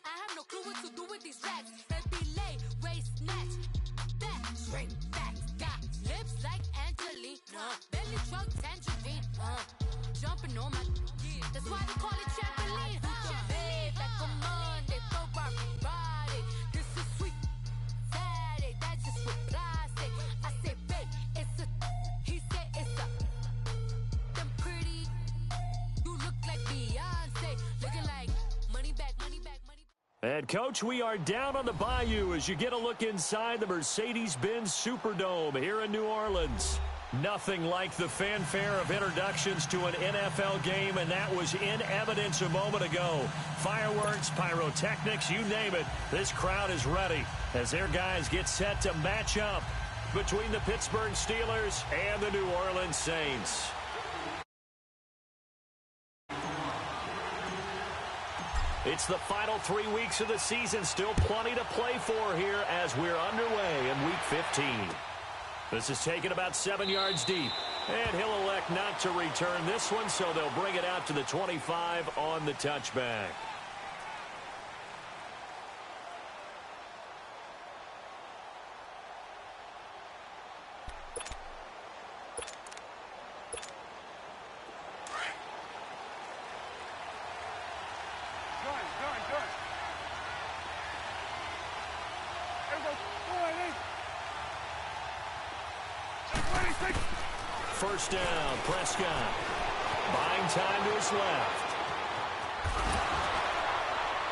I have no clue what to do with these racks. Every lay, waist, snatch. Back, straight facts. Got lips like Angelina. Belly truck, tangerine. Jumping on my... That's why they call it trampoline. Babe, like a Monday, Ferrari Friday. This is sweet Saturday. That's just with plastic. I say, babe, it's a... He said it's a... Them pretty... You look like Beyonce. Looking like money back, money back, money back. And, Coach, we are down on the bayou as you get a look inside the Mercedes-Benz Superdome here in New Orleans. Nothing like the fanfare of introductions to an NFL game, and that was in evidence a moment ago. Fireworks, pyrotechnics, you name it. This crowd is ready as their guys get set to match up between the Pittsburgh Steelers and the New Orleans Saints. It's the final 3 weeks of the season. Still plenty to play for here as we're underway in Week 15. This is taken about 7 yards deep. And he'll elect not to return this one, so they'll bring it out to the 25 on the touchback. First down, Prescott. Buying time to his left.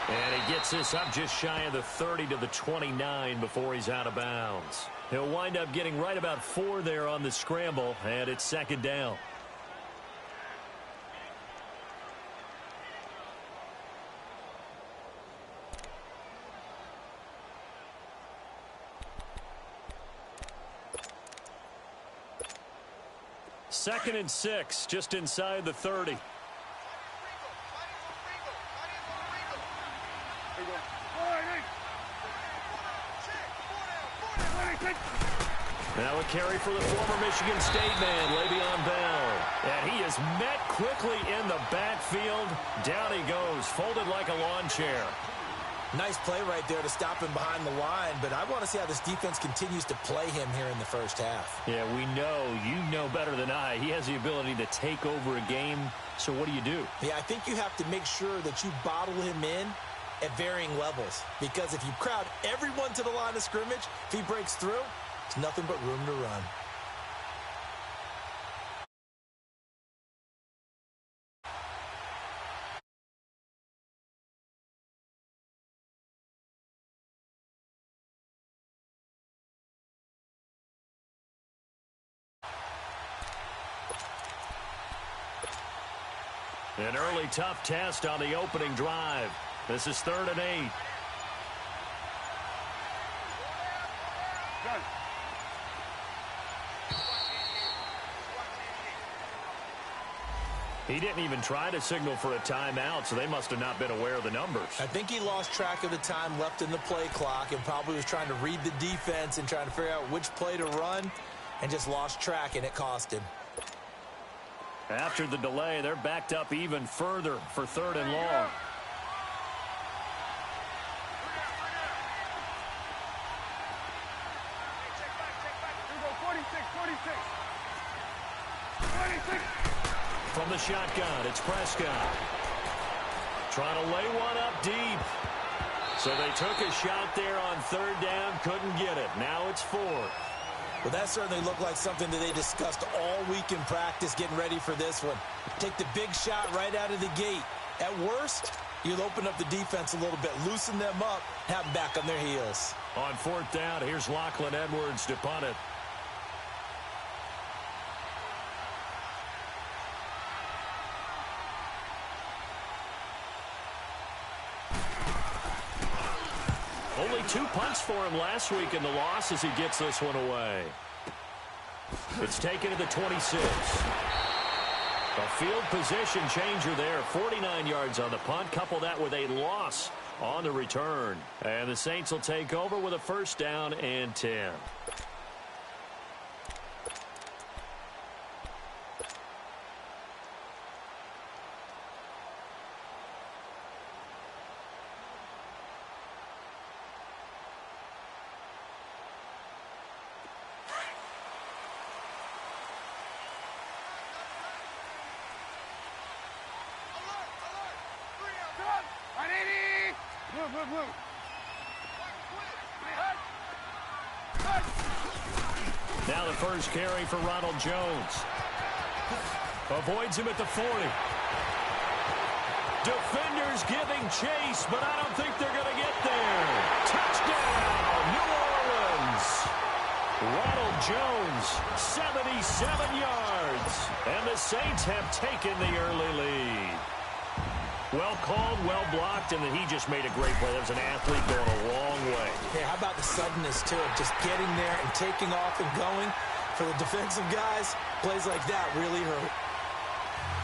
And he gets this up just shy of the 30 to the 29 before he's out of bounds. He'll wind up getting right about 4 there on the scramble, and it's second down. Second and 6, just inside the 30. Now a carry for the former Michigan State man, Le'Veon Bell. And he is met quickly in the backfield. Down he goes, folded like a lawn chair. Nice play right there to stop him behind the line, but I want to see how this defense continues to play him here in the first half. Yeah, we know. You know better than I. He has the ability to take over a game, so what do? Yeah, I think you have to make sure that you bottle him in at varying levels, because if you crowd everyone to the line of scrimmage, if he breaks through, there's nothing but room to run. An early tough test on the opening drive. This is 3rd and 8. He didn't even try to signal for a timeout, so they must have not been aware of the numbers. I think he lost track of the time left in the play clock and probably was trying to read the defense and trying to figure out which play to run and just lost track, and it cost him. After the delay, they're backed up even further for 3rd and long. From the shotgun, it's Prescott. Trying to lay one up deep. So they took a shot there on 3rd down, couldn't get it. Now it's 4th. Well, that certainly looked like something that they discussed all week in practice getting ready for this one. Take the big shot right out of the gate. At worst, you'll open up the defense a little bit, loosen them up, have them back on their heels. On 4th down, here's Lachlan Edwards to punt it. Only 2 punts for him last week in the loss as he gets this one away. It's taken to the 26. A field position changer there. 49 yards on the punt. Couple that with a loss on the return. And the Saints will take over with a 1st down and 10. Now the first carry for Ronald Jones. Avoids him at the 40. Defenders giving chase, but I don't think they're going to get there. Touchdown, New Orleans. Ronald Jones, 77 yards. And the Saints have taken the early lead. Well called, well blocked, and then he just made a great play. That was an athlete going a long way. Hey, how about the suddenness, too, of just getting there and taking off and going? For the defensive guys, plays like that really hurt.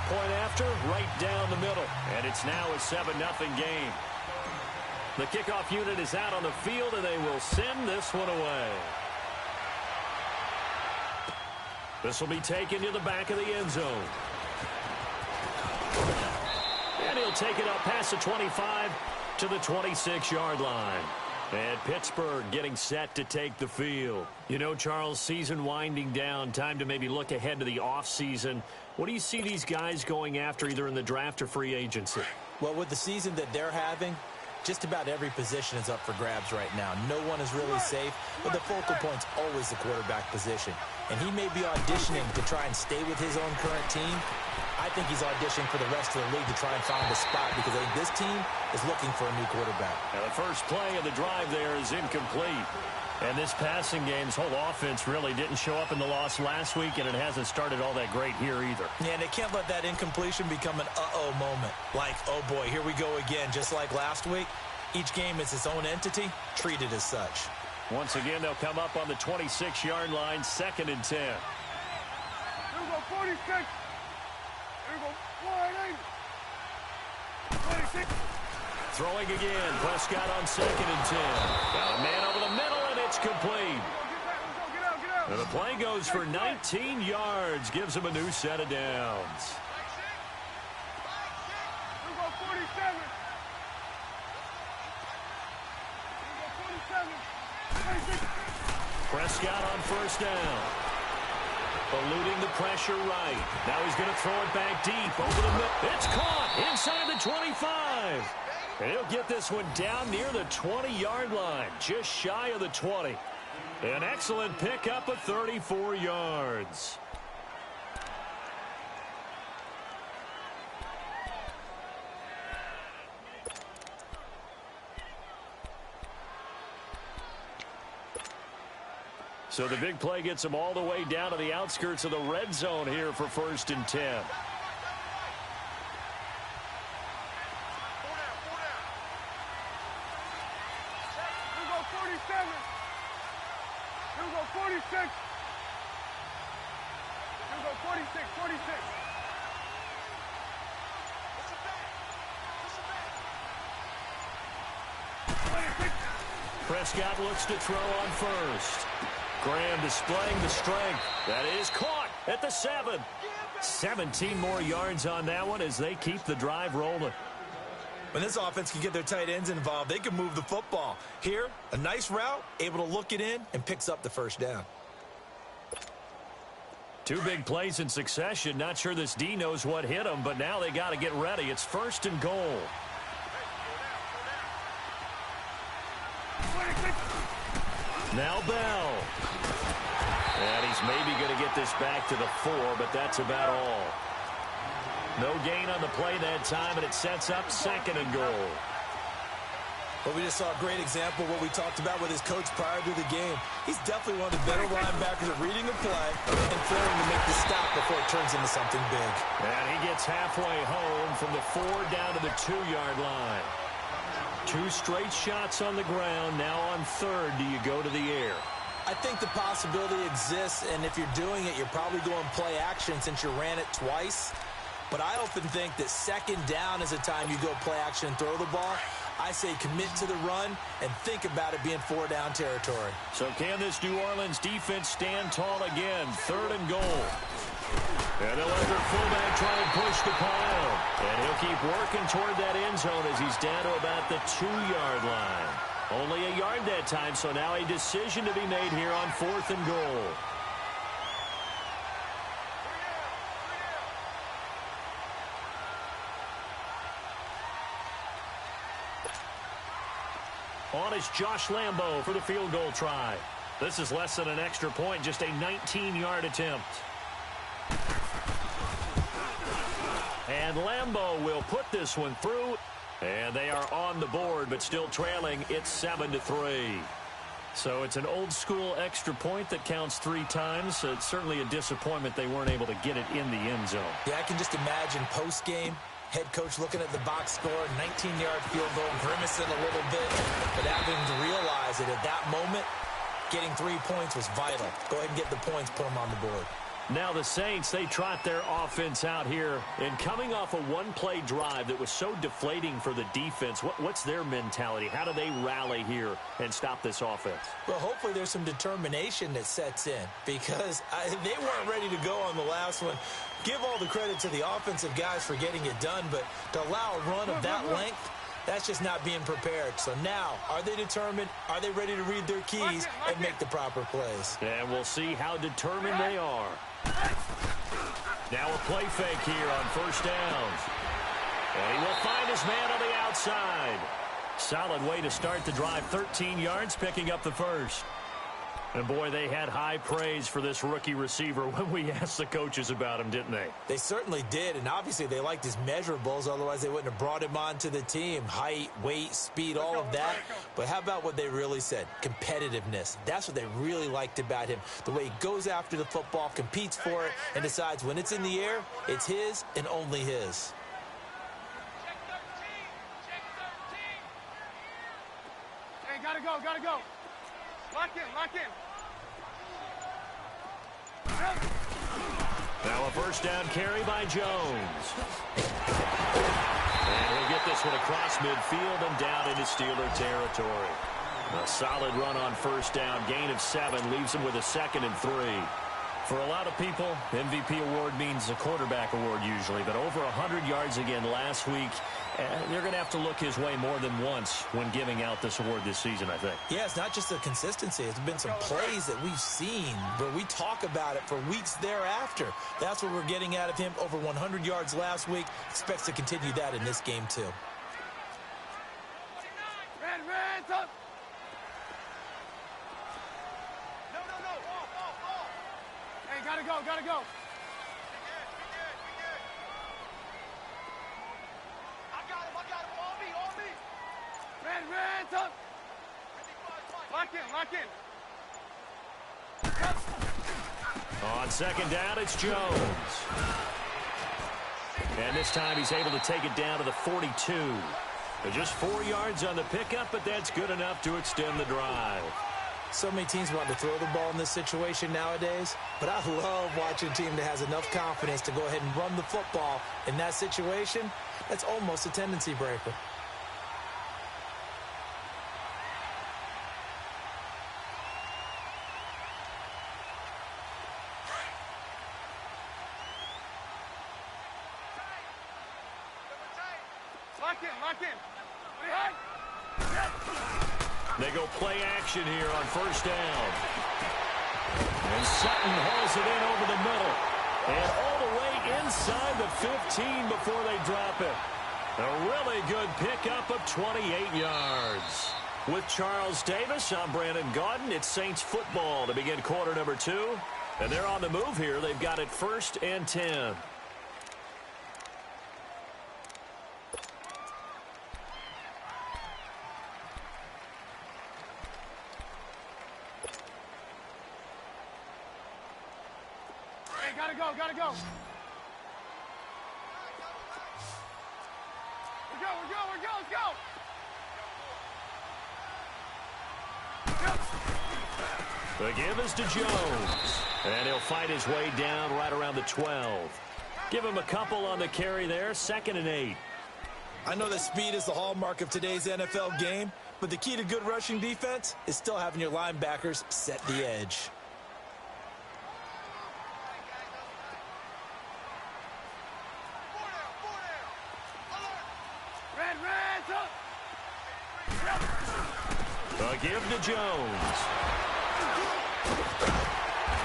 Point after, right down the middle. And it's now a 7-0 game. The kickoff unit is out on the field, and they will send this one away. This will be taken to the back of the end zone. And he'll take it up past the 25 to the 26-yard line. And Pittsburgh getting set to take the field. You know, Charles, season winding down, time to maybe look ahead to the offseason. What do you see these guys going after either in the draft or free agency? Well, with the season that they're having, just about every position is up for grabs right now. No one is really safe, but the focal point's always the quarterback position. And he may be auditioning to try and stay with his own current team. I think he's auditioning for the rest of the league to try and find a spot because I think this team is looking for a new quarterback. Now the first play of the drive there is incomplete. And this passing game's whole offense really didn't show up in the loss last week, and it hasn't started all that great here either. Yeah, and they can't let that incompletion become an uh-oh moment. Like, oh boy, here we go again, just like last week. Each game is its own entity, treated as such. Once again, they'll come up on the 26-yard line, 2nd and 10. Here we go, 46. Here we go, 46. Throwing again, Prescott on 2nd and 10. Got a man over the middle, and it's complete. Get out. And the play goes for 19 yards, gives him a new set of downs. Here we go, 47. Here we go, 47. 26. Prescott on first down. Eluding the pressure right. Now he's going to throw it back deep over the middle. It's caught inside the 25. And he'll get this one down near the 20-yard line, just shy of the 20. An excellent pickup of 34 yards. So the big play gets him all the way down to the outskirts of the red zone here for 1st and 10. Here we go, 47. Here we go, 46. Here we go, 46. Prescott looks to throw on first. Graham displaying the strength. That is caught at the 7. 17 more yards on that one as they keep the drive rolling. When this offense can get their tight ends involved, they can move the football. Here, a nice route, able to look it in, and picks up the first down. 2 big plays in succession. Not sure this D knows what hit him, but now they got to get ready. It's 1st and goal. Now Bell. And he's maybe going to get this back to the 4, but that's about all. No gain on the play that time, and it sets up 2nd and goal. But we just saw a great example of what we talked about with his coach prior to the game. He's definitely one of the better linebackers at reading a play and throwing to make the stop before it turns into something big. And he gets halfway home from the 4 down to the 2-yard line. 2 straight shots on the ground. Now on 3rd, do you go to the air? I think the possibility exists, and if you're doing it, you're probably going play action since you ran it twice. But I often think that 2nd down is a time you go play action and throw the ball. I say commit to the run and think about it being 4-down territory. So can this New Orleans defense stand tall again? 3rd and goal. And they'll let their fullback try and push the pile. And he'll keep working toward that end zone as he's down to about the 2-yard line. Only a yard that time, so now a decision to be made here on 4th and goal. On is Josh Lambo for the field goal try. This is less than an extra point, just a 19-yard attempt. And Lambo will put this one through. And they are on the board, but still trailing. It's 7-3. So it's an old-school extra point that counts 3 times. So it's certainly a disappointment they weren't able to get it in the end zone. Yeah, I can just imagine post-game, head coach looking at the box score, 19-yard field goal, grimacing a little bit, but having to realize that at that moment, getting 3 points was vital. Go ahead and get the points, put them on the board. Now the Saints, they trot their offense out here, and coming off a one-play drive that was so deflating for the defense, what's their mentality? How do they rally here and stop this offense? Well, hopefully there's some determination that sets in, because they weren't ready to go on the last one. Give all the credit to the offensive guys for getting it done, but to allow a run of that length, that's just not being prepared. So now, are they determined? Are they ready to read their keys and make the proper plays? And we'll see how determined they are. Now a play fake here on first downs. And he will find his man on the outside. Solid way to start the drive. 13 yards, picking up the first. And, boy, they had high praise for this rookie receiver when we asked the coaches about him, didn't they? They certainly did, and obviously they liked his measurables. Otherwise, they wouldn't have brought him onto the team. Height, weight, speed, all of that. But how about what they really said? Competitiveness. That's what they really liked about him. The way he goes after the football, competes for it, and decides when it's in the air, it's his and only his. Hey, gotta go, gotta go. Lock in, lock in. Now a first down carry by Jones. And he'll get this one across midfield and down into Steeler territory. A solid run on first down. Gain of 7 leaves him with a 2nd and 3. For a lot of people, MVP award means a quarterback award usually, but over 100 yards again last week. They're going to have to look his way more than once when giving out this award this season, I think. Yeah, it's not just the consistency. It's been some plays that we've seen where we talk about it for weeks thereafter. That's what we're getting out of him. Over 100 yards last week. Expects to continue that in this game, too. Red, up. No. Hey, gotta go, gotta go. Red, up. Lock in. On second down, it's Jones. And this time he's able to take it down to the 42. Just 4 yards on the pickup, but that's good enough to extend the drive. So many teams want to throw the ball in this situation nowadays, but I love watching a team that has enough confidence to go ahead and run the football. In that situation, that's almost a tendency breaker. Lock in. They go play action here on first down. And Sutton hauls it in over the middle. And all the way inside the 15 before they drop it. A really good pickup of 28 yards. With Charles Davis, I'm Brandon Gaudin. It's Saints football to begin quarter number 2. And they're on the move here. They've got it 1st and 10. Gotta go. We go, let's go. The give is to Jones. And he'll fight his way down right around the 12. Give him a couple on the carry there, 2nd and 8. I know that speed is the hallmark of today's NFL game, but the key to good rushing defense is still having your linebackers set the edge. A give to Jones.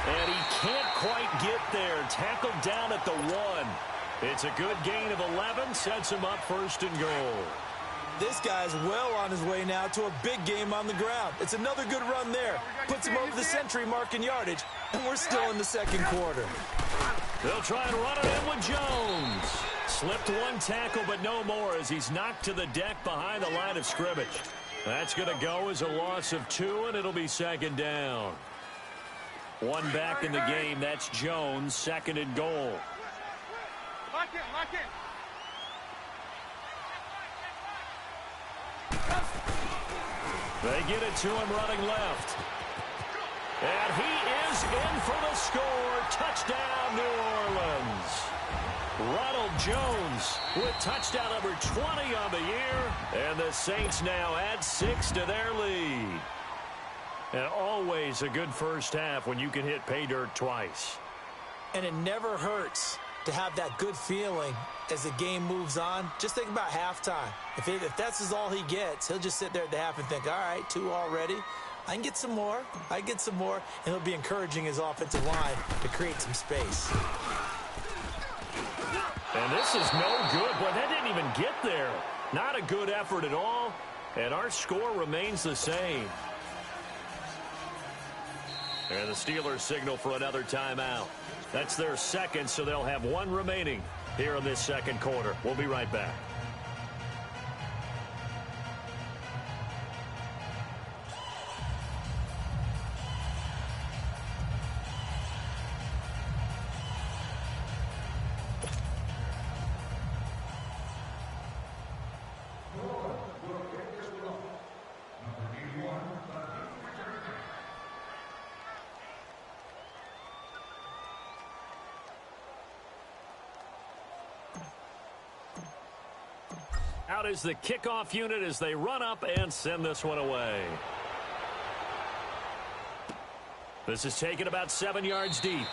And he can't quite get there. Tackled down at the 1. It's a good gain of 11. Sets him up 1st and goal. This guy's well on his way now to a big game on the ground. It's another good run there. Puts him over the century mark in yardage, and we're still in the second quarter. They'll try and run it in with Jones. Slipped one tackle, but no more as he's knocked to the deck behind the line of scrimmage. That's going to go as a loss of 2, and it'll be second down. One back in the game. That's Jones, second and goal. Lock it, lock it. They get it to him running left. And he is in for the score. Touchdown, New Orleans. Ronald Jones with touchdown number 20 on the year. And the Saints now add 6 to their lead. And always a good first half when you can hit pay dirt twice. And it never hurts to have that good feeling as the game moves on. Just think about halftime. If that's all he gets, he'll just sit there at the half and think, all right, 2 already. I can get some more. I get some more. And he'll be encouraging his offensive line to create some space. And this is no good. Boy, that didn't even get there. Not a good effort at all. And our score remains the same. And the Steelers signal for another timeout. That's their second, so they'll have 1 remaining here in this second quarter. We'll be right back. Out is the kickoff unit as they run up and send this one away. This is taken about 7 yards deep.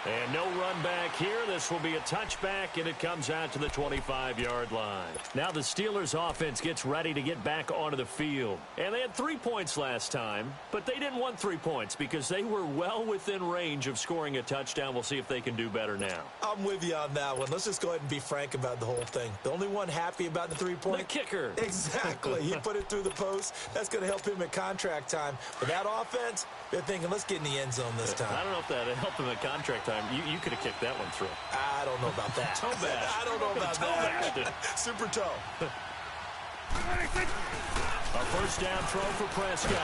And no run back here. This will be a touchback, and it comes out to the 25-yard line. Now the Steelers offense gets ready to get back onto the field. And they had 3 points last time, but they didn't want 3 points because they were well within range of scoring a touchdown. We'll see if they can do better now. I'm with you on that one. Let's just go ahead and be frank about the whole thing. The only one happy about the 3-point? The kicker. Exactly. He put it through the post. That's going to help him at contract time. But that offense, they're thinking, let's get in the end zone this time. I don't know if that helped him at contract time. You could have kicked that one through. I don't know about that. Toe bash. I don't know about that. Super toe. A first down throw for Prescott.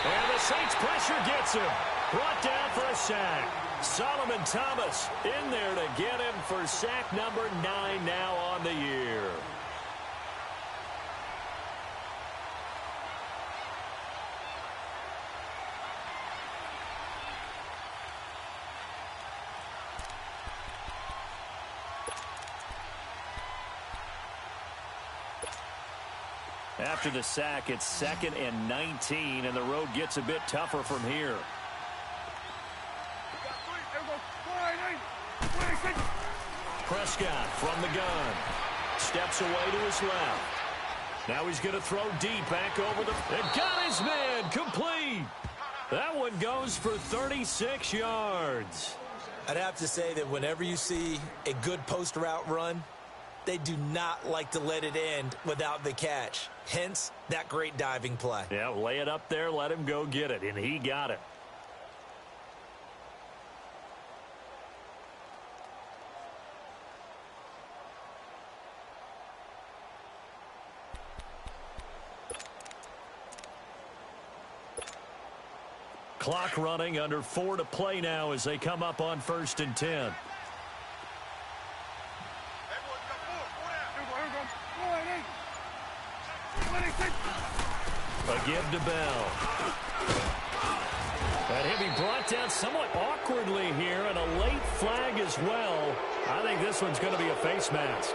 And the Saints pressure gets him. Brought down for a sack. Solomon Thomas in there to get him for sack number 9 now on the year. After the sack, it's 2nd and 19, and the road gets a bit tougher from here. Prescott from the gun. Steps away to his left. Now he's going to throw deep back over the... And got his man complete. That one goes for 36 yards. I'd have to say that whenever you see a good post route run, they do not like to let it end without the catch. Hence, that great diving play. Yeah, lay it up there, let him go get it, and he got it. Clock running, under 4 to play now as they come up on 1st and 10. A give to Bell. And he'll be brought down somewhat awkwardly here, and a late flag as well. I think this one's going to be a face mask.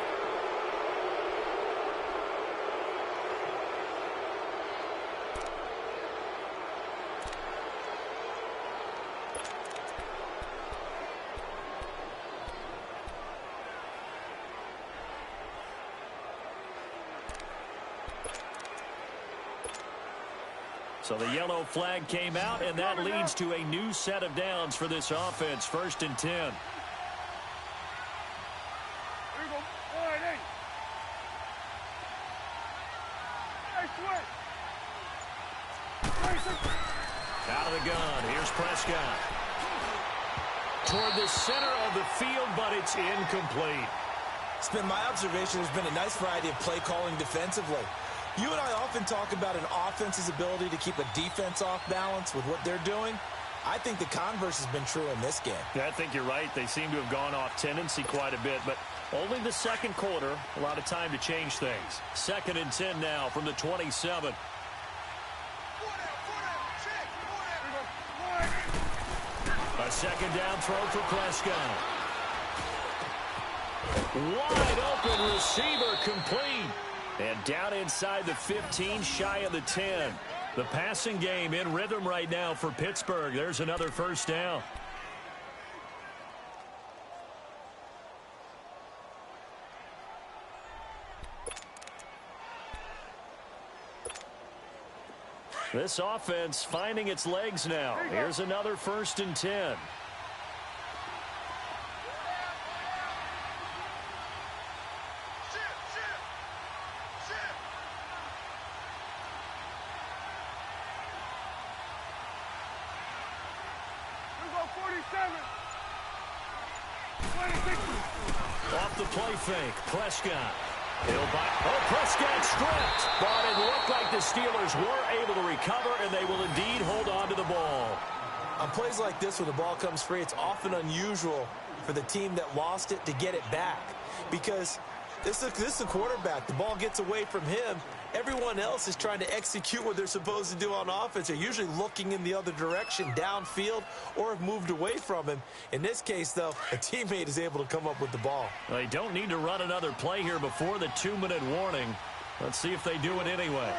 So the yellow flag came out, and that leads to a new set of downs for this offense. 1st and 10. switch. Out of the gun. Here's Prescott. Toward the center of the field, but it's incomplete. It's been my observation there's been a nice variety of play calling defensively. You and I often talk about an offense's ability to keep a defense off balance with what they're doing. I think the converse has been true in this game. Yeah, I think you're right. They seem to have gone off tendency quite a bit, but only the second quarter. A lot of time to change things. 2nd and 10 now from the 27. A second down throw for Prescott. Wide open receiver complete. And down inside the 15, shy of the 10. The passing game in rhythm right now for Pittsburgh. There's another first down. This offense finding its legs now. Here's another 1st and 10. Off the play fake, Prescott. Prescott stripped. But it looked like the Steelers were able to recover, and they will indeed hold on to the ball. On plays like this where the ball comes free, it's often unusual for the team that lost it to get it back. Because this is the quarterback. The ball gets away from him. Everyone else is trying to execute what they're supposed to do on offense. They're usually looking in the other direction, downfield, or have moved away from him. In this case, though, a teammate is able to come up with the ball. They don't need to run another play here before the 2-minute warning. Let's see if they do it anyway.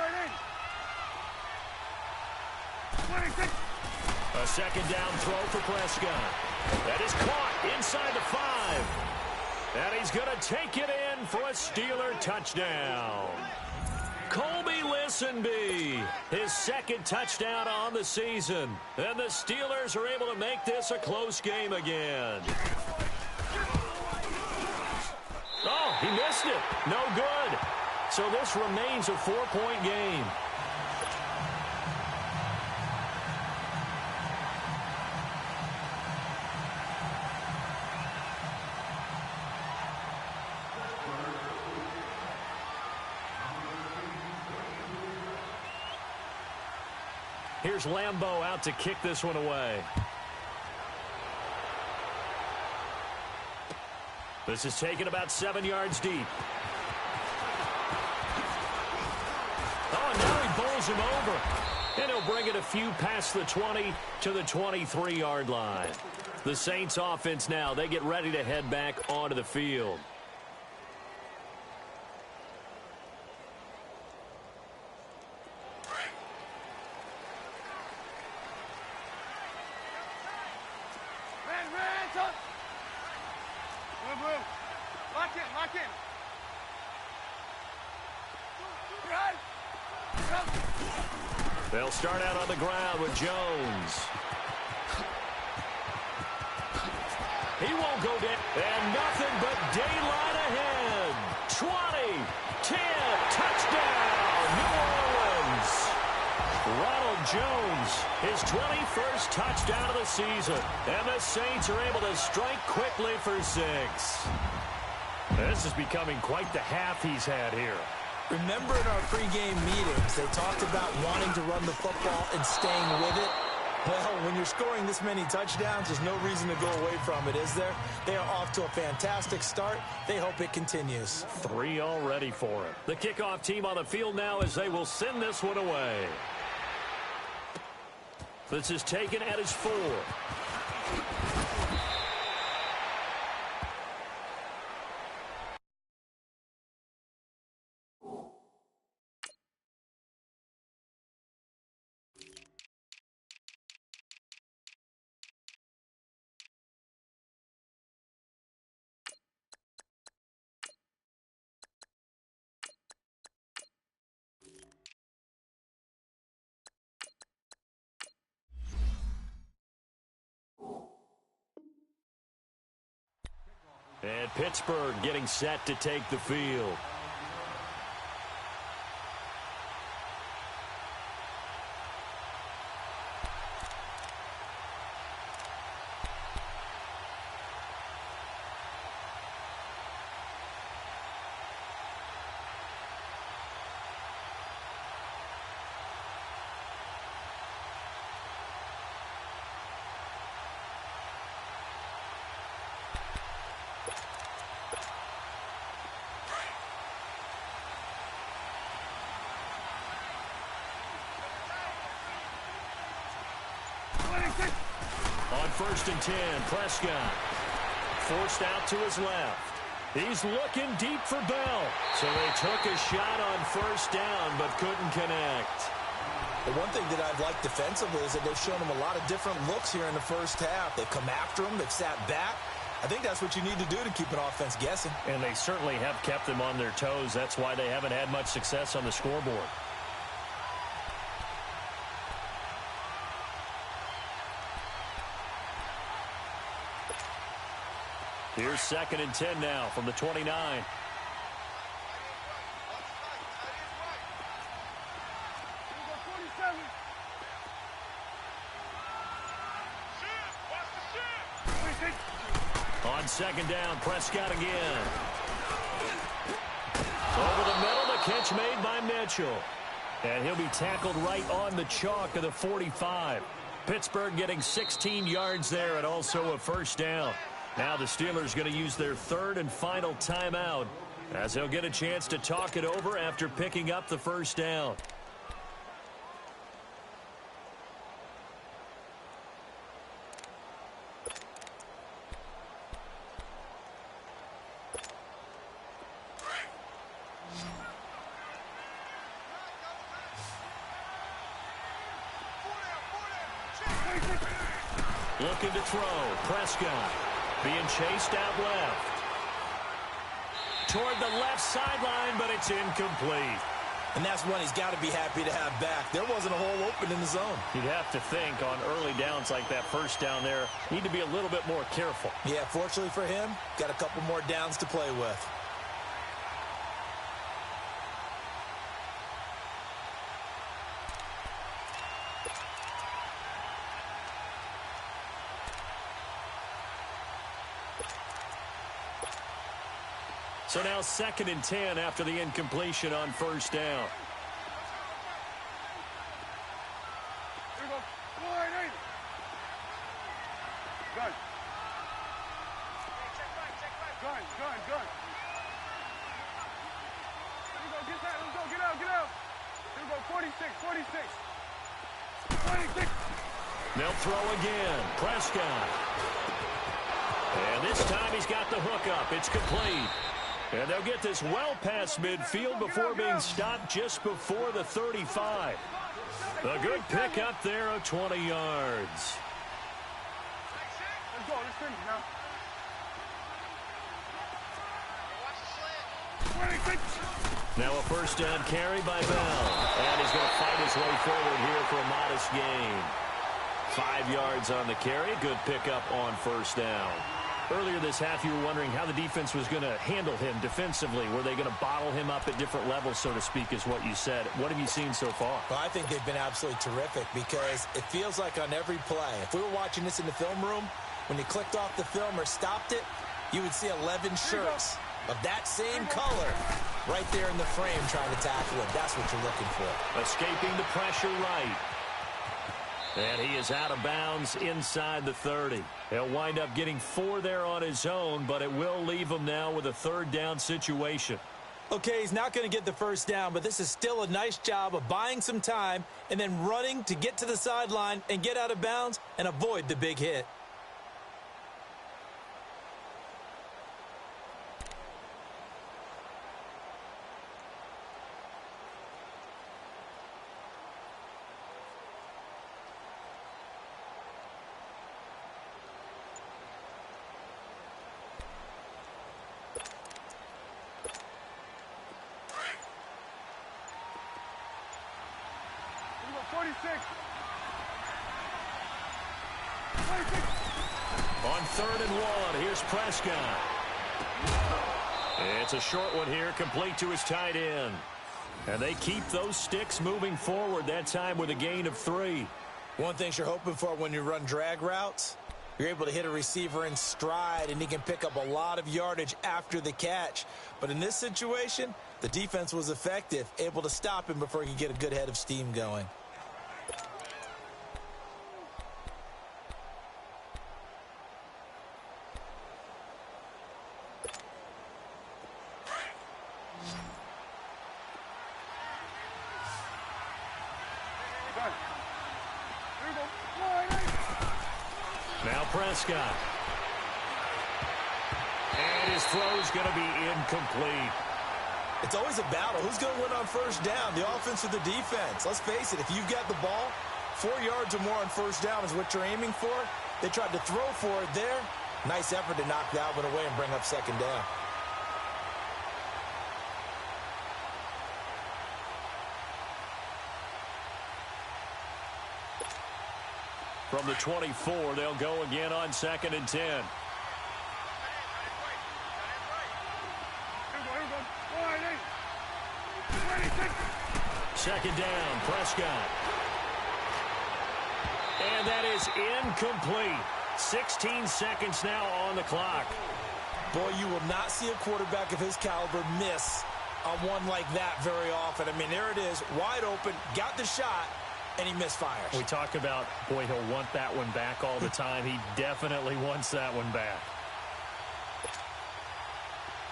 A second down throw for Prescott. That is caught inside the 5. And he's going to take it in for a Steeler touchdown. Colby Listenby, his 2nd touchdown on the season. And the Steelers are able to make this a close game again. Oh, he missed it. No good. So this remains a 4-point game. Here's Lambeau out to kick this one away. This is taken about 7 yards deep. Oh, and now he bowls him over. And he'll bring it a few past the 20 to the 23-yard line. The Saints offense now, they get ready to head back onto the field. They'll start out on the ground with Jones. He won't go down. And nothing but daylight ahead. 20, 10, touchdown, New Orleans. Ronald Jones, his 21st touchdown of the season. And the Saints are able to strike quickly for 6. This is becoming quite the half he's had here. Remember in our pregame meetings, they talked about wanting to run the football and staying with it. Well, when you're scoring this many touchdowns, there's no reason to go away from it, is there? They are off to a fantastic start. They hope it continues. 3 already for him. The kickoff team on the field now as they will send this one away. This is taken at his 4. And Pittsburgh getting set to take the field. 1st and 10. Prescott forced out to his left. He's looking deep for Bell. So they took a shot on 1st down but couldn't connect. The one thing that I've liked defensively is that they've shown him a lot of different looks here in the first half. They've come after him. They've sat back. I think that's what you need to do to keep an offense guessing. And they certainly have kept them on their toes. That's why they haven't had much success on the scoreboard. Here's 2nd and 10 now from the 29. On 2nd down, Prescott again. Over the middle, the catch made by Mitchell. And he'll be tackled right on the chalk of the 45. Pittsburgh getting 16 yards there and also a 1st down. Now the Steelers going to use their 3rd and final timeout as they'll get a chance to talk it over after picking up the 1st down. Looking to throw. Prescott being chased out left. Toward the left sideline, but it's incomplete. And that's one he's got to be happy to have back. There wasn't a hole open in the zone. You'd have to think on early downs like that 1st down there, need to be a little bit more careful. Yeah, fortunately for him, got a couple more downs to play with. So now 2nd and 10 after the incompletion on 1st down. Here we go. Gun. Gun. Here we go. Get that. Let's go. Get out. Here we go. 46. They'll throw again. Prescott. And this time he's got the hook up. It's complete. And they'll get this well past midfield before being stopped just before the 35. A good pickup there of 20 yards. Let's go. Let's finish now. 26. Now a 1st down carry by Bell. And he's going to fight his way forward here for a modest gain. 5 yards on the carry. Good pickup on 1st down. Earlier this half, you were wondering how the defense was going to handle him defensively. Were they going to bottle him up at different levels, so to speak, is what you said. What have you seen so far? Well, I think they've been absolutely terrific because it feels like on every play, if we were watching this in the film room, when you clicked off the film or stopped it, you would see 11 shirts of that same color right there in the frame trying to tackle him. That's what you're looking for. Escaping the pressure right. And he is out of bounds inside the 30. He'll wind up getting 4 there on his own, but it will leave him now with a 3rd down situation. Okay, he's not going to get the 1st down, but this is still a nice job of buying some time and then running to get to the sideline and get out of bounds and avoid the big hit. On 3rd and 1, here's Prescott. It's a short one here, complete to his tight end. And they keep those sticks moving forward, that time with a gain of 3. One thing you're hoping for when you run drag routes, you're able to hit a receiver in stride, and he can pick up a lot of yardage after the catch. But in this situation, the defense was effective, able to stop him before he could get a good head of steam going. Now Prescott. And his throw's going to be incomplete. It's always a battle. Who's going to win on first down, the offense or the defense? Let's face it, if you've got the ball, 4 yards or more on first down is what you're aiming for. They tried to throw for it there. Nice effort to knock that one away and bring up second down. From the 24, they'll go again on 2nd and 10. Second down, Prescott. And that is incomplete. 16 seconds now on the clock. Boy, you will not see a quarterback of his caliber miss on one like that very often. I mean, there it is, wide open, got the shot, and he misfires. We talk about, boy, he'll want that one back all the time. He definitely wants that one back.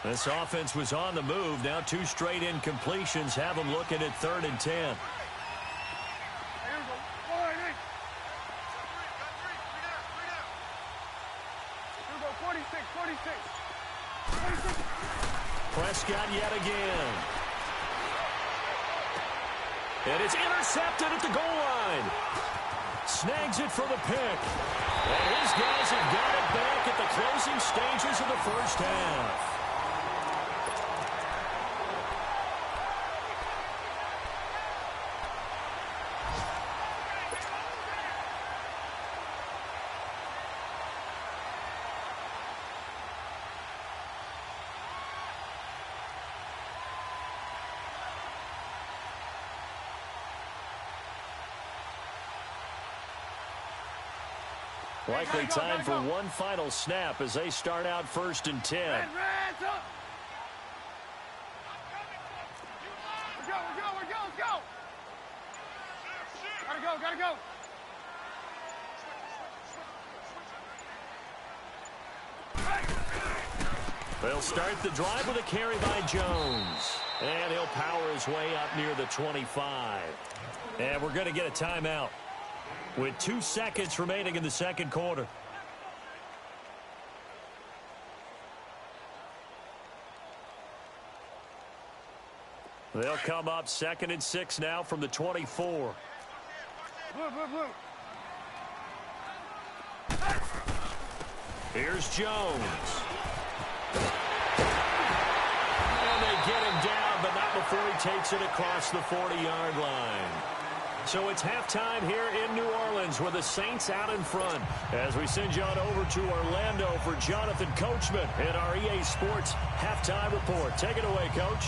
This offense was on the move. Now 2 straight incompletions have them looking at 3rd and 10. 46. Prescott yet again. And it's intercepted at the goal line. Snags it for the pick. And his guys have got it back at the closing stages of the first half. Likely time for one final snap as they start out 1st and 10. Let's go. Gotta go. They'll start the drive with a carry by Jones. And he'll power his way up near the 25. And we're going to get a timeout with 2 seconds remaining in the second quarter. They'll come up 2nd and 6 now from the 24. Blue. Here's Jones. And they get him down, but not before he takes it across the 40-yard line. So it's halftime here in New Orleans with the Saints out in front. As we send you on over to Orlando for Jonathan Coachman in our EA Sports Halftime Report. Take it away, Coach.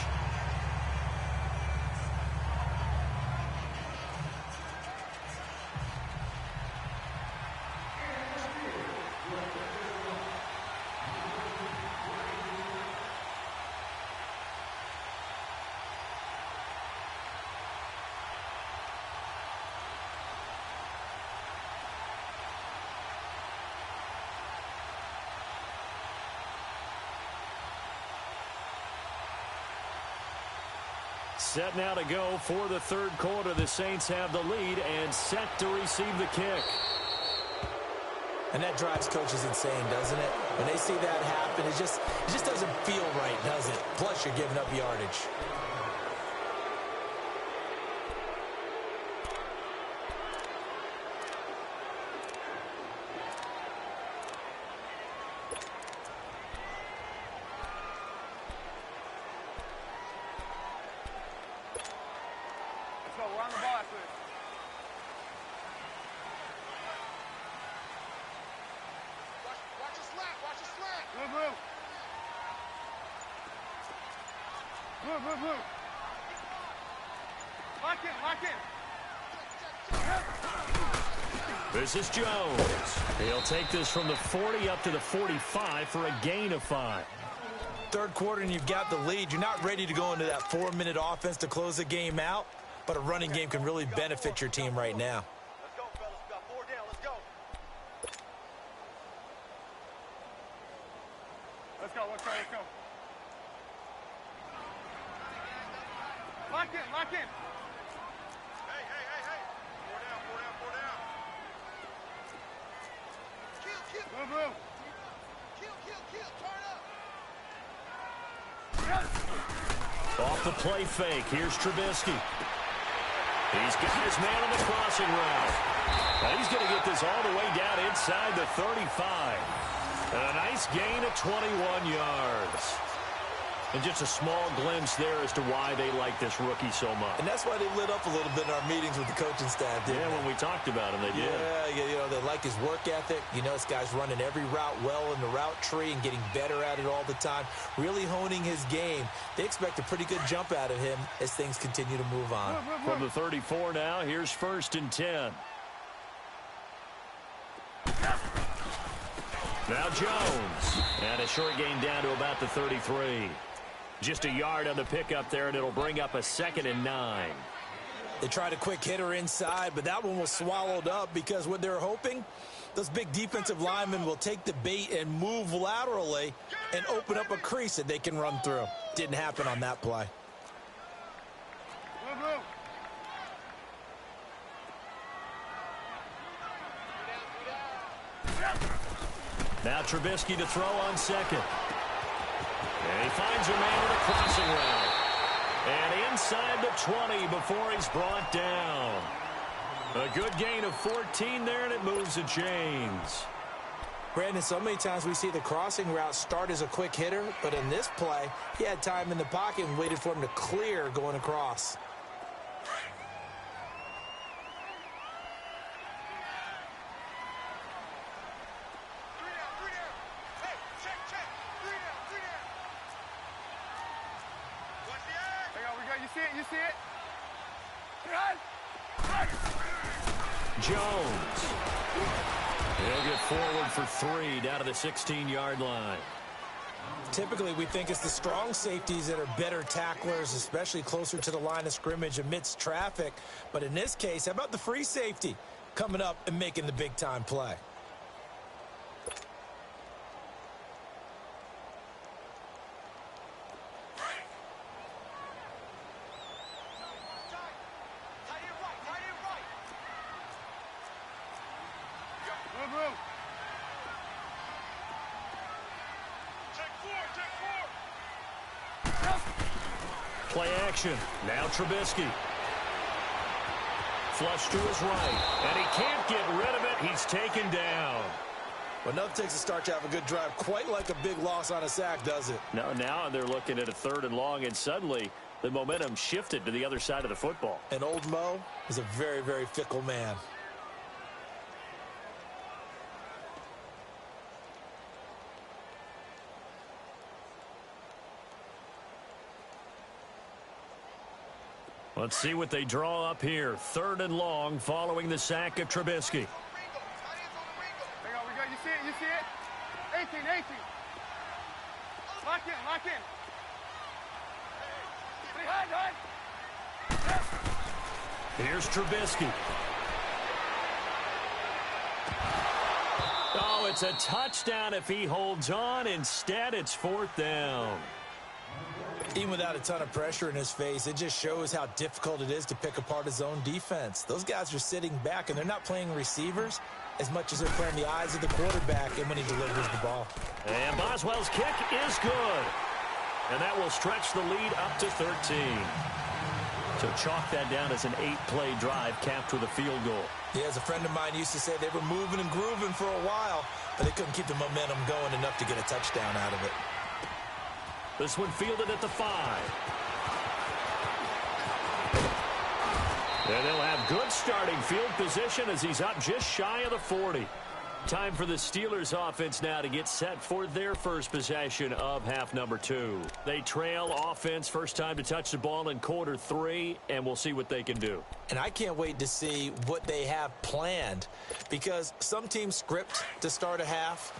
Set now to go for the third quarter. The Saints have the lead and set to receive the kick. And that drives coaches insane, doesn't it? When they see that happen, it just doesn't feel right, does it? Plus, you're giving up yardage. We're on the ball after this. Watch the slant. Blue. Lock in. This is Jones. He'll take this from the 40 up to the 45 for a gain of 5. Third quarter and you've got the lead. You're not ready to go into that 4-minute offense to close the game out, but a running game can really benefit your team right now. Let's go, fellas. We got 4 down. Let's go. Lock in. Hey. 4 down. Off the play fake, here's Trubisky. He's got his man on the crossing route. And he's going to get this all the way down inside the 35. And a nice gain of 21 yards. And just a small glimpse there as to why they like this rookie so much. And that's why they lit up a little bit in our meetings with the coaching staff. Yeah, when we talked about him, they did. Yeah, you know, they like his work ethic. You know, this guy's running every route well in the route tree and getting better at it all the time, really honing his game. They expect a pretty good jump out of him as things continue to move on. From the 34 now, here's 1st and 10. Now Jones. And a short gain down to about the 33. Just a yard on the pickup there, and it'll bring up a 2nd and 9. They tried a quick hitter inside, but that one was swallowed up because what they're hoping, those big defensive linemen will take the bait and move laterally and open up a crease that they can run through. Didn't happen on that play. Now Trubisky to throw on 2nd. And he finds a man with a crossing route. And inside the 20 before he's brought down. A good gain of 14 there, and it moves the chains. Brandon, so many times we see the crossing route start as a quick hitter, but in this play, he had time in the pocket and waited for him to clear going across. You see it? Jones. He'll get forward for 3 down to the 16-yard line. Typically, we think it's the strong safeties that are better tacklers, especially closer to the line of scrimmage amidst traffic. But in this case, how about the free safety coming up and making the big-time play? Play action. Now Trubisky. Flush to his right. And he can't get rid of it. He's taken down. Well, nothing takes a start to have a good drive quite like a big loss on a sack, does it? No, now they're looking at a 3rd and long, and suddenly the momentum shifted to the other side of the football. And old Mo is a very, very fickle man. Let's see what they draw up here. 3rd and long following the sack of Trubisky. You see it? You see it? 18. Lock in. Here's Trubisky. Oh, it's a touchdown if he holds on. Instead, it's 4th down. Even without a ton of pressure in his face, it just shows how difficult it is to pick apart his own defense. Those guys are sitting back, and they're not playing receivers as much as they're playing the eyes of the quarterback and when he delivers the ball. And Boswell's kick is good. And that will stretch the lead up to 13. So chalk that down as an 8-play drive capped with a field goal. Yeah, as a friend of mine used to say, they were moving and grooving for a while, but they couldn't keep the momentum going enough to get a touchdown out of it. This one fielded at the 5. And they'll have good starting field position as he's up just shy of the 40. Time for the Steelers offense now to get set for their first possession of half number 2. They trail offense, first time to touch the ball in quarter 3, and we'll see what they can do. And I can't wait to see what they have planned, because some teams script to start a half.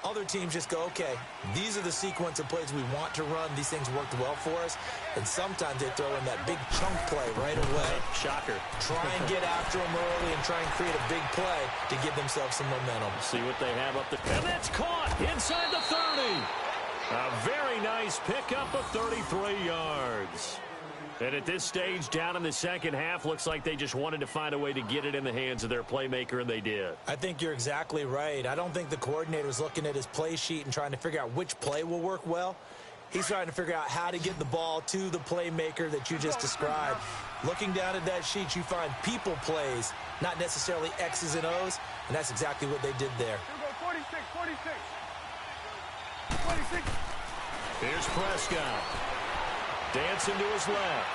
Other teams just go, okay, these are the sequence of plays we want to run. These things worked well for us. And sometimes they throw in that big chunk play right away. Shocker. Try and get after them early and try and create a big play to give themselves some momentum. See what they have up there. And that's caught inside the 30. A very nice pickup of 33 yards. And at this stage, down in the second half, looks like they just wanted to find a way to get it in the hands of their playmaker, and they did. I think you're exactly right. I don't think the coordinator's looking at his play sheet and trying to figure out which play will work well. He's trying to figure out how to get the ball to the playmaker that you just described. Looking down at that sheet, you find people plays, not necessarily X's and O's, and that's exactly what they did there. 46, 46. 46. Here's Prescott. Dancing to his left.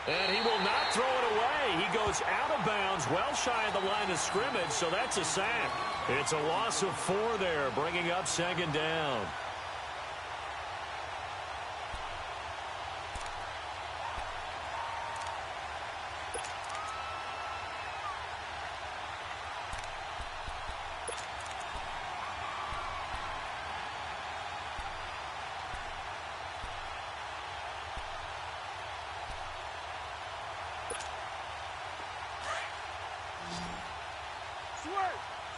And he will not throw it away. He goes out of bounds, well shy of the line of scrimmage, so that's a sack. It's a loss of 4 there, bringing up second down.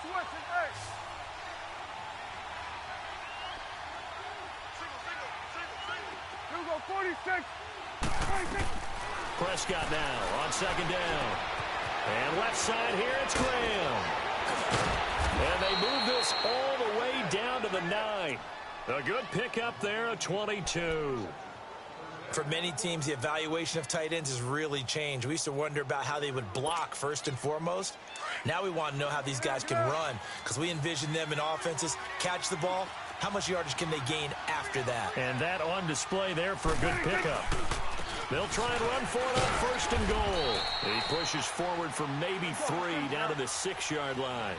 Switch and X. Here we go, 46. 46. Prescott now on second down. And left side here, it's Graham. And they move this all the way down to the 9. A good pickup there, a 22. For many teams, the evaluation of tight ends has really changed. We used to wonder about how they would block first and foremost. Now we want to know how these guys can run, because we envision them in offenses catch the ball. How much yardage can they gain after that? And that on display there for a good pickup. They'll try and run for it on first and goal. He pushes forward for maybe 3 down to the 6-yard line.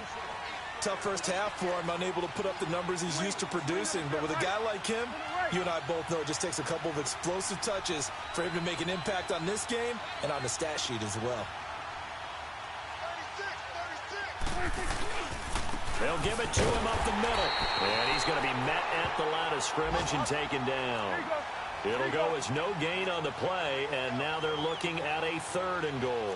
Tough first half for him, unable to put up the numbers he's used to producing. But with a guy like him, you and I both know it just takes a couple of explosive touches for him to make an impact on this game and on the stat sheet as well. They'll give it to him up the middle. And he's going to be met at the line of scrimmage and taken down. It'll go as no gain on the play, and now they're looking at a 3rd and goal.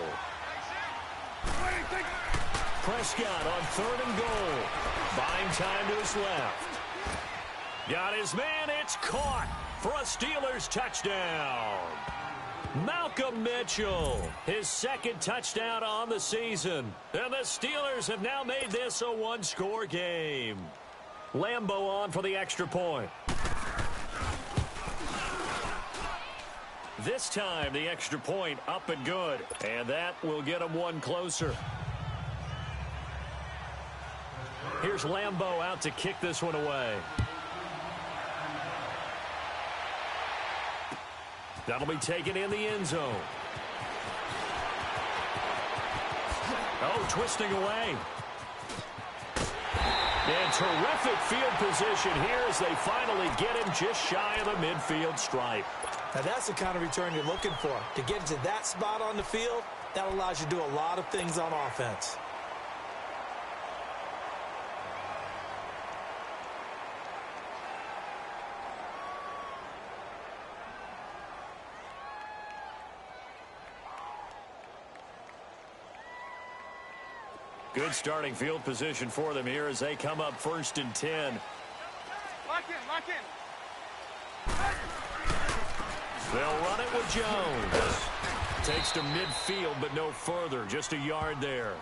Prescott on 3rd and goal. Buying time to his left. Got his man. It's caught for a Steelers touchdown. Malcolm Mitchell, his 2nd touchdown on the season. And the Steelers have now made this a 1-score game. Lambeau on for the extra point. This time, the extra point up and good. And that will get them 1 closer. Here's Lambeau out to kick this one away. That'll be taken in the end zone. Oh, twisting away. And terrific field position here as they finally get him just shy of the midfield stripe. Now that's the kind of return you're looking for. To get into that spot on the field, that allows you to do a lot of things on offense. Good starting field position for them here as they come up 1st and 10. Lock in, lock in. They'll run it with Jones. Takes to midfield, but no further. Just a yard there.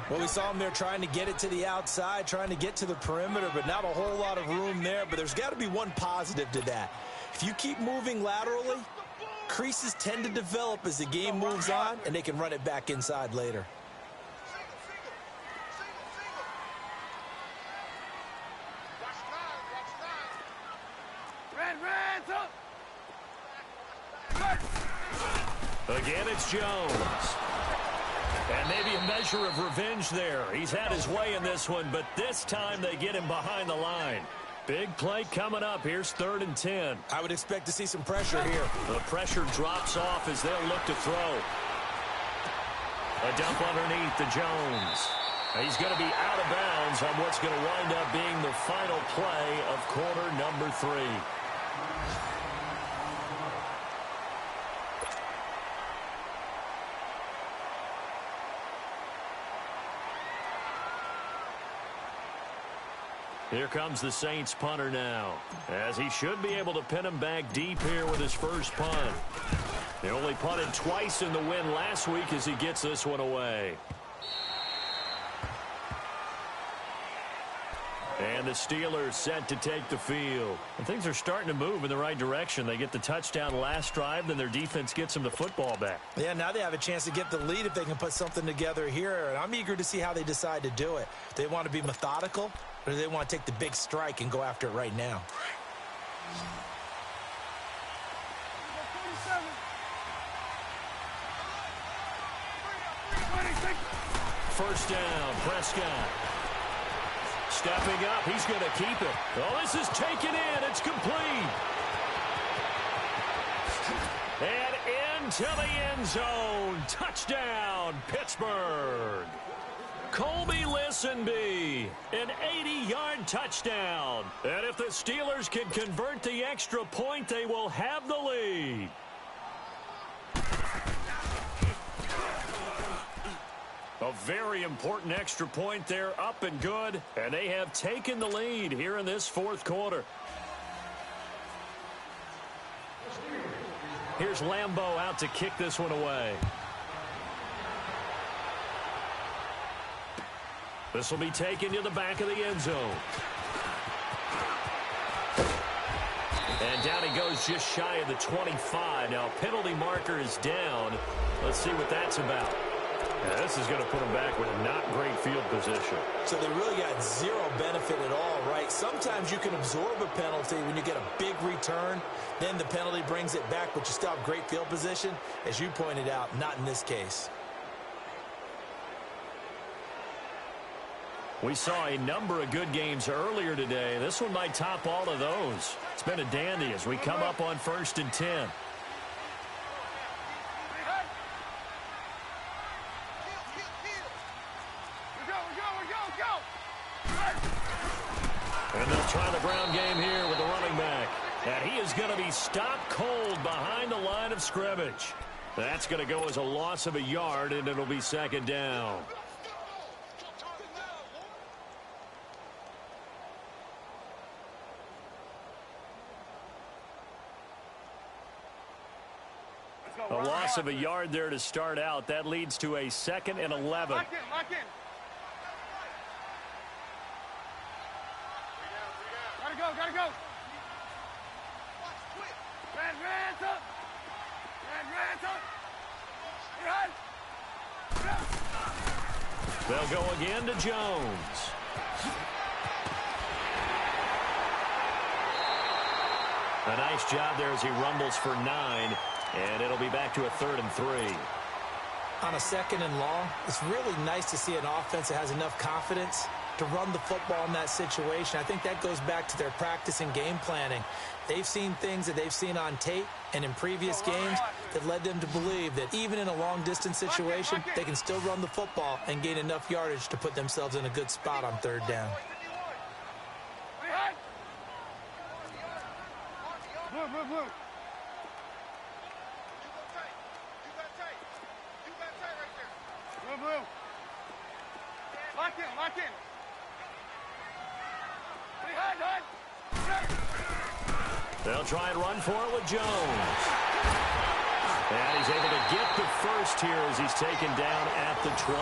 Well, we saw him there trying to get it to the outside, trying to get to the perimeter, but not a whole lot of room there. But there's got to be one positive to that. If you keep moving laterally, creases tend to develop as the game moves on, and they can run it back inside later. Again, it's Jones. And maybe a measure of revenge there. He's had his way in this one, but this time they get him behind the line. Big play coming up. Here's 3rd and 10. I would expect to see some pressure here. The pressure drops off as they'll look to throw. A dump underneath to Jones. He's going to be out of bounds on what's going to wind up being the final play of quarter number 3. Here comes the Saints punter now, as he should be able to pin him back deep here with his first punt. He only punted twice in the win last week as he gets this one away. And the Steelers set to take the field. And things are starting to move in the right direction. They get the touchdown last drive, then their defense gets them the football back. Yeah, now they have a chance to get the lead if they can put something together here. And I'm eager to see how they decide to do it. Do they want to be methodical, or do they want to take the big strike and go after it right now? First down, Prescott. Stepping up, he's going to keep it. Oh, this is taken in. It's complete. And into the end zone. Touchdown, Pittsburgh. Colby Listenby, an 80-yard touchdown. And if the Steelers can convert the extra point, they will have the lead. A very important extra point there, up and good. And they have taken the lead here in this fourth quarter. Here's Lambeau out to kick this one away. This will be taken to the back of the end zone. And down he goes just shy of the 25. Now, penalty marker is down. Let's see what that's about. Yeah, this is going to put them back with a not great field position. So they really got zero benefit at all, right? Sometimes you can absorb a penalty when you get a big return. Then the penalty brings it back, but you still have great field position. As you pointed out, not in this case. We saw a number of good games earlier today. This one might top all of those. It's been a dandy as we come up on 1st and 10. And they'll try the ground game here with the running back. And he is going to be stopped cold behind the line of scrimmage. That's going to go as a loss of a yard, and it'll be second down. A loss of a yard there to start out. That leads to a 2nd and 11. Lock in. Gotta go. Rands up. They'll go again to Jones. A nice job there as he rumbles for 9. And it'll be back to a 3rd and 3. On a 2nd and long, it's really nice to see an offense that has enough confidence to run the football in that situation. I think that goes back to their practice and game planning. They've seen things that they've seen on tape and in previous games that led them to believe that even in a long-distance situation, they can still run the football and gain enough yardage to put themselves in a good spot on 3rd down. Blue. Lock in. They'll try and run for it with Jones. And he's able to get the first here as he's taken down at the 25.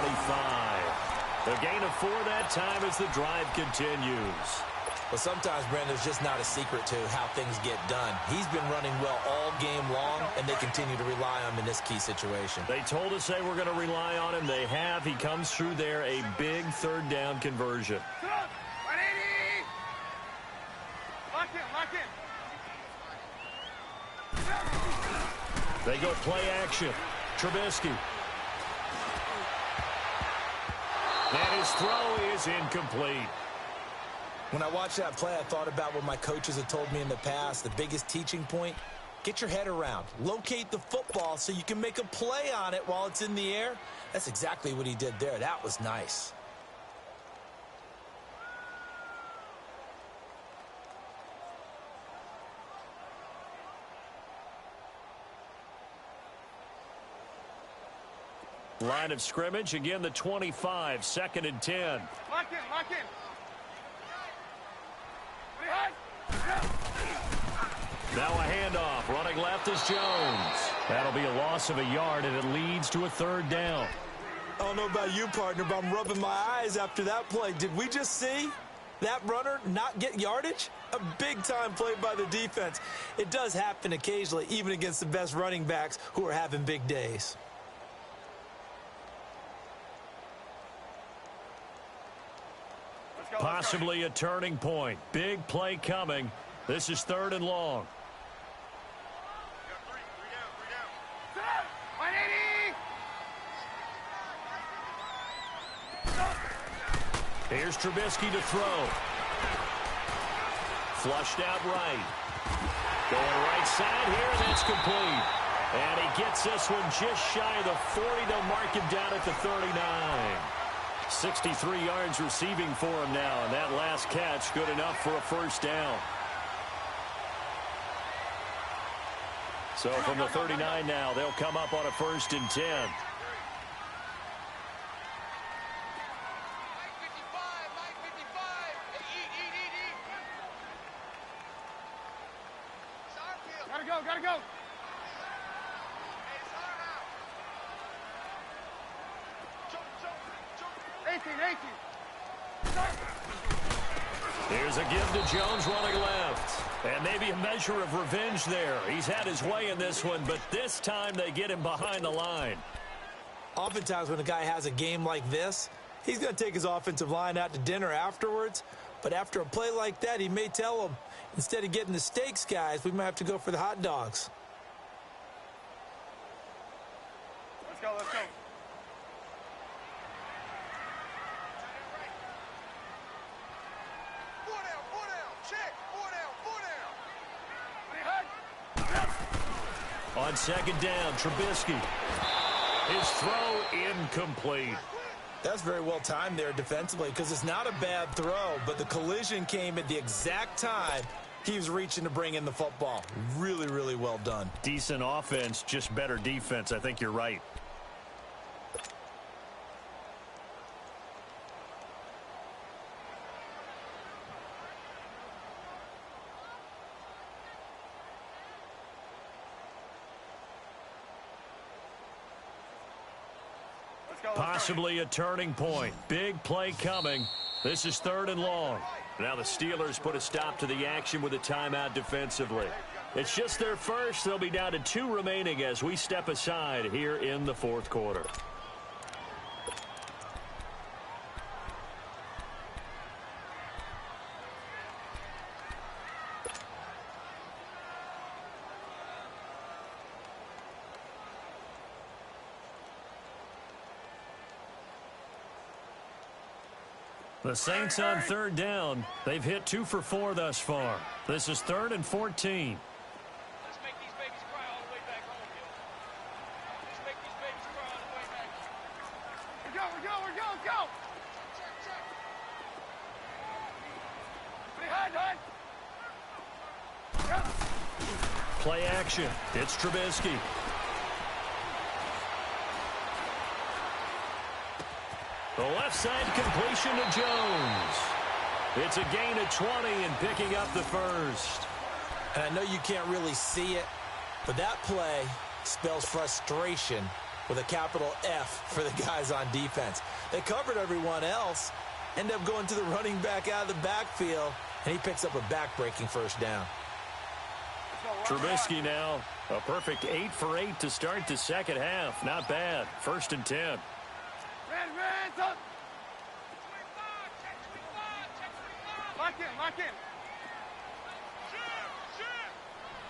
A gain of 4 that time as the drive continues. Well, sometimes, Brandon, there's just not a secret to how things get done. He's been running well all game long, and they continue to rely on him in this key situation. They told us they were going to rely on him. They have. He comes through there, a big 3rd down conversion. Lock in. They go play action. Trubisky. And his throw is incomplete. When I watched that play, I thought about what my coaches have told me in the past. The biggest teaching point, get your head around. Locate the football so you can make a play on it while it's in the air. That's exactly what he did there. That was nice. Line of scrimmage, again the 25, 2nd and 10. Lock in. Now a handoff. Running left is Jones. That'll be a loss of a yard, and it leads to a third down. I don't know about you, partner, but I'm rubbing my eyes after that play. Did we just see that runner not get yardage? A big-time play by the defense. It does happen occasionally, even against the best running backs who are having big days. Possibly a turning point. Big play coming. This is 3rd and long. Here's Trubisky to throw. Flushed out right. Going right side here, and that's complete. And he gets this one just shy of the 40. They'll mark him down at the 39. 63 yards receiving for him now, and that last catch good enough for a first down. So from the 39 now, they'll come up on a 1st and 10. Gotta go. 18. Here's a give to Jones running left. And maybe a measure of revenge there. He's had his way in this one, but this time they get him behind the line. Oftentimes when a guy has a game like this, he's going to take his offensive line out to dinner afterwards. But after a play like that, he may tell them, instead of getting the steaks, guys, we might have to go for the hot dogs. Let's go. Four down. Check. Four down. On 2nd down, Trubisky. His throw incomplete. That's very well timed there defensively because it's not a bad throw, but the collision came at the exact time he was reaching to bring in the football. Really, really well done. Decent offense, just better defense. I think you're right. Possibly a turning point. Big play coming. This is 3rd and long. Now the Steelers put a stop to the action with a timeout defensively. It's just their first. They'll be down to 2 remaining as we step aside here in the 4th quarter. The Saints on 3rd down. They've hit 2 for 4 thus far. This is 3rd and 14. Let's make these babies cry all the way back home, Gil. Let's make these babies cry all the way back. We're go. Check. Behind. Play action. It's Trubisky. The left side completion to Jones. It's a gain of 20 and picking up the first. And I know you can't really see it, but that play spells frustration with a capital F for the guys on defense. They covered everyone else, end up going to the running back out of the backfield, and he picks up a back-breaking first down. Trubisky now, a perfect 8 for 8 to start the second half. Not bad. 1st and 10. Red, up. Lock in.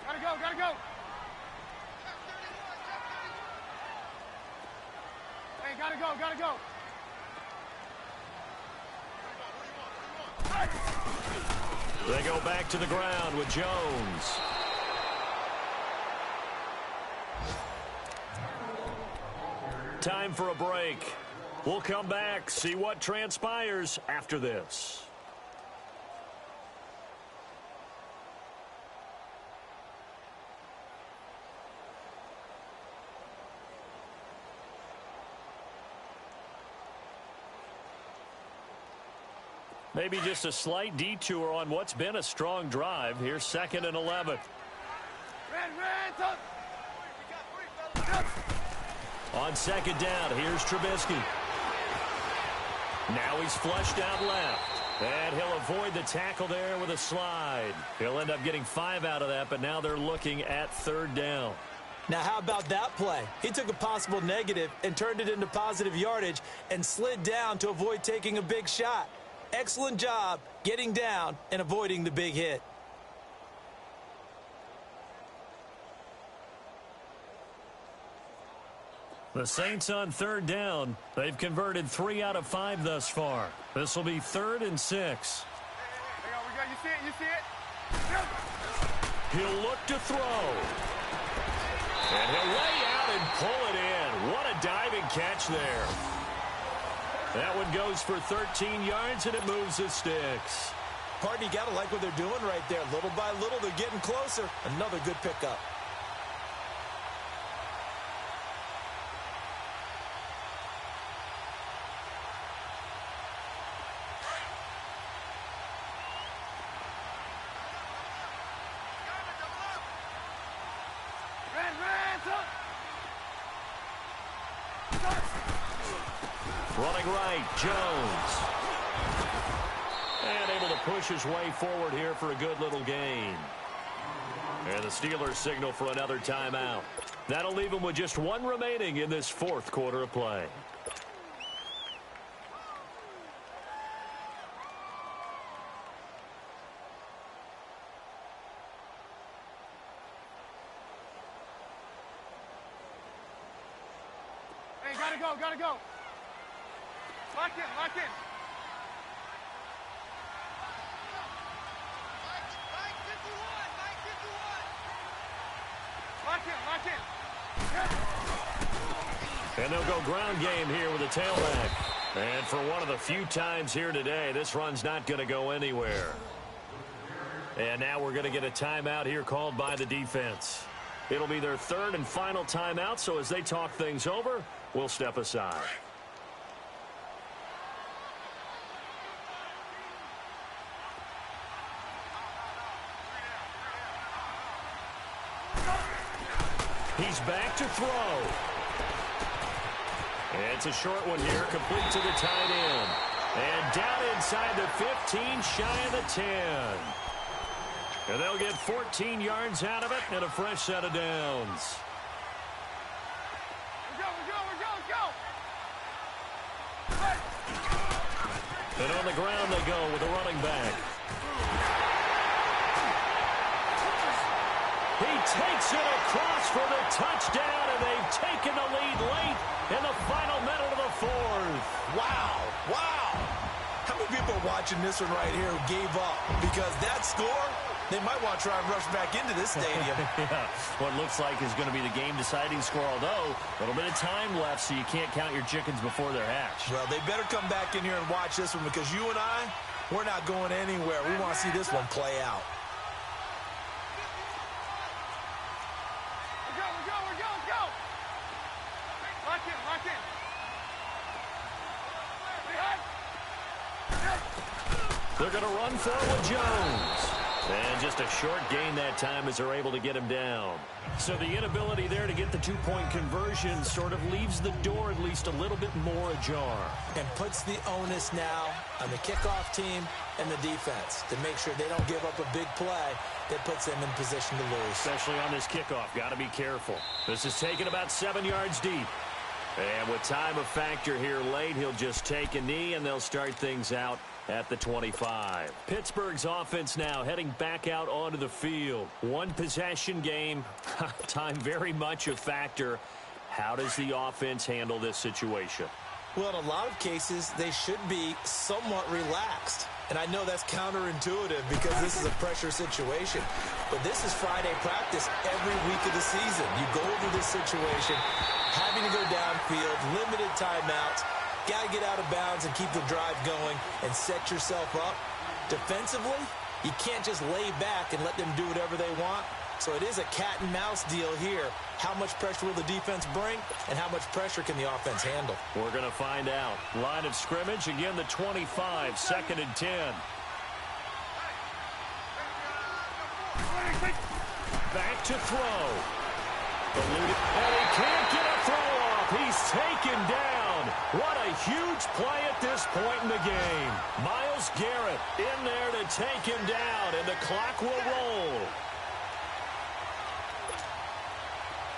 Gotta go. Hey, gotta go. They go back to the ground with Jones. Time for a break. We'll come back, see what transpires after this. Maybe just a slight detour on what's been a strong drive. Here's 2nd and 11. On 2nd down, here's Trubisky. Now he's flushed out left. And he'll avoid the tackle there with a slide. He'll end up getting 5 out of that, but now they're looking at 3rd down. Now, how about that play? He took a possible negative and turned it into positive yardage and slid down to avoid taking a big shot. Excellent job getting down and avoiding the big hit. The Saints on 3rd down. They've converted 3 out of 5 thus far. This will be 3rd and 6. Hang on, you see it? You see it? He'll look to throw. And he'll lay out and pull it in. What a diving catch there. That one goes for 13 yards, and it moves the sticks. Pardon, you got to like what they're doing right there. Little by little, they're getting closer. Another good pickup. Running right, Jones. And able to push his way forward here for a good little gain. And the Steelers signal for another timeout. That'll leave them with just 1 remaining in this 4th quarter of play. Hey, gotta go. Lock in. Lock in. And they'll go ground game here with a tailback. And for one of the few times here today, this run's not going to go anywhere. And now we're going to get a timeout here called by the defense. It'll be their 3rd and final timeout, so as they talk things over, we'll step aside. He's back to throw. And it's a short one here, complete to the tight end. And down inside the 15, shy of the 10. And they'll get 14 yards out of it and a fresh set of downs. We're go. And on the ground they go with a running back. He takes it across for the touchdown, and they've taken the lead late in the final minute of the 4th. Wow. How many people are watching this one right here who gave up? Because that score, they might want to try and rush back into this stadium. Yeah, what looks like is going to be the game-deciding score, although a little bit of time left, so you can't count your chickens before they're hatched. Well, they better come back in here and watch this one, because you and I, we're not going anywhere. We want to see this one play out. We're go. Lock in. They're going to run forward Jones. And just a short gain that time as they're able to get him down. So the inability there to get the 2-point conversion sort of leaves the door at least a little bit more ajar. And puts the onus now on the kickoff team and the defense to make sure they don't give up a big play that puts them in position to lose. Especially on this kickoff. Got to be careful. This is taken about 7 yards deep. And with time a factor here late, he'll just take a knee and they'll start things out at the 25. Pittsburgh's offense now heading back out onto the field. 1 possession game. Time very much a factor. How does the offense handle this situation? Well, in a lot of cases, they should be somewhat relaxed. And I know that's counterintuitive because this is a pressure situation. But this is Friday practice every week of the season. You go over this situation, having to go downfield, limited timeouts, got to get out of bounds and keep the drive going and set yourself up. Defensively, you can't just lay back and let them do whatever they want. So it is a cat-and-mouse deal here. How much pressure will the defense bring, and how much pressure can the offense handle? We're going to find out. Line of scrimmage, again the 25, 2nd and 10. Back to throw. And he can't get a throw off. He's taken down. What a huge play at this point in the game. Myles Garrett in there to take him down, and the clock will roll.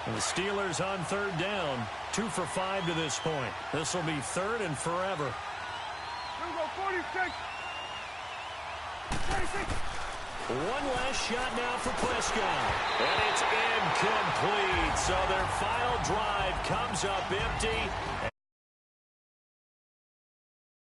And the Steelers on 3rd down, 2 for 5 to this point. This will be 3rd and forever. 46. One last shot now for Prescott. And it's incomplete. So their final drive comes up empty.